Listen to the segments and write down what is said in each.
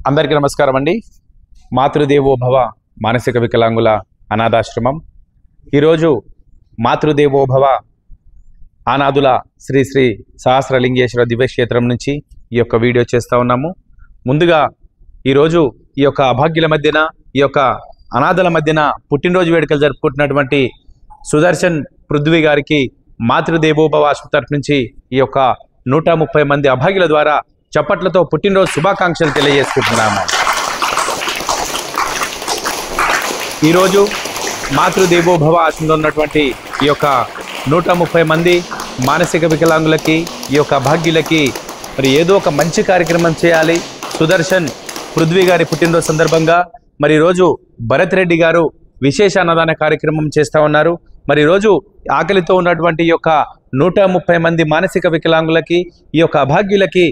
అందరికీ నమస్కారం అండి. మాతృదేవో భవ మానసిక వికలాంగుల అనాథాశ్రమం ఈరోజు మాతృదేవో భవ అనాథుల శ్రీ శ్రీ సహస్రలింగేశ్వర దివ్యక్షేత్రం నుంచి ఈ యొక్క వీడియో చేస్తూ ఉన్నాము. ముందుగా ఈరోజు ఈ యొక్క అభాగ్యుల మధ్యన ఈ యొక్క అనాథల మధ్యన పుట్టినరోజు వేడుకలు జరుపుకుంటున్నటువంటి సుదర్శన్ పృథ్వీ గారికి మాతృదేవోభవ ఆశ్రమం తరఫు నుంచి ఈ యొక్క 130 మంది అభాగ్యుల ద్వారా చప్పట్లతో పుట్టినరోజు శుభాకాంక్షలు తెలియజేసుకుంటున్నాము. ఈరోజు మాతృదేవోభవ ఆశ్రమంలో ఉన్నటువంటి ఈ యొక్క 130 మంది మానసిక వికలాంగులకి ఈ యొక్క అభాగ్యులకి మరి ఏదో ఒక మంచి కార్యక్రమం చేయాలి. సుదర్శన్ పృథ్వీ గారి పుట్టినరోజు సందర్భంగా మరి ఈరోజు భరత్ రెడ్డి గారు విశేష అన్నదాన కార్యక్రమం చేస్తూ ఉన్నారు. మరి ఈరోజు ఆకలితో ఉన్నటువంటి ఈ యొక్క 130 మంది మానసిక వికలాంగులకి ఈ యొక్క అభాగ్యులకి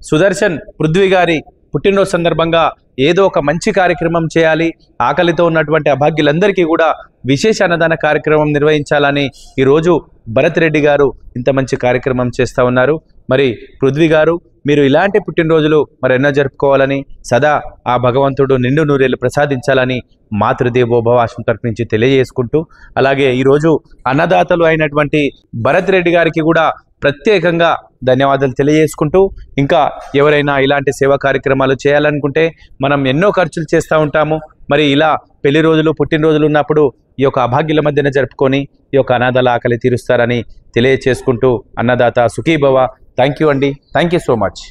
సుదర్శన్ పృథ్వీ గారి పుట్టినరోజు సందర్భంగా ఏదో ఒక మంచి కార్యక్రమం చేయాలి. ఆకలితో ఉన్నటువంటి అభాగ్యులందరికీ కూడా విశేష అన్నదాన కార్యక్రమం నిర్వహించాలని ఈరోజు భరత్ రెడ్డి గారు ఇంత మంచి కార్యక్రమం చేస్తూ ఉన్నారు. మరి పృథ్వీ గారు మీరు ఇలాంటి పుట్టినరోజులు మరి ఎన్నో జరుపుకోవాలని సదా ఆ భగవంతుడు నిండు నూరేళ్ళు ప్రసాదించాలని మాతృదేవోభవ ఆశ్రమం తరఫు నుంచి తెలియజేసుకుంటూ, అలాగే ఈరోజు అన్నదాతలు అయినటువంటి భరత్ రెడ్డి గారికి కూడా ప్రత్యేకంగా ధన్యవాదాలు తెలియజేసుకుంటూ, ఇంకా ఎవరైనా ఇలాంటి సేవా కార్యక్రమాలు చేయాలనుకుంటే మనం ఎన్నో ఖర్చులు చేస్తూ ఉంటాము. మరి ఇలా పెళ్లి రోజులు పుట్టినరోజులు ఉన్నప్పుడు ఈ యొక్క అభాగ్యుల మధ్యన జరుపుకొని ఈ యొక్క అనాథల ఆకలి తీరుస్తారని తెలియజేసుకుంటూ, అన్నదాత సుఖీభవ. థ్యాంక్ యూ అండి. Thank you so much.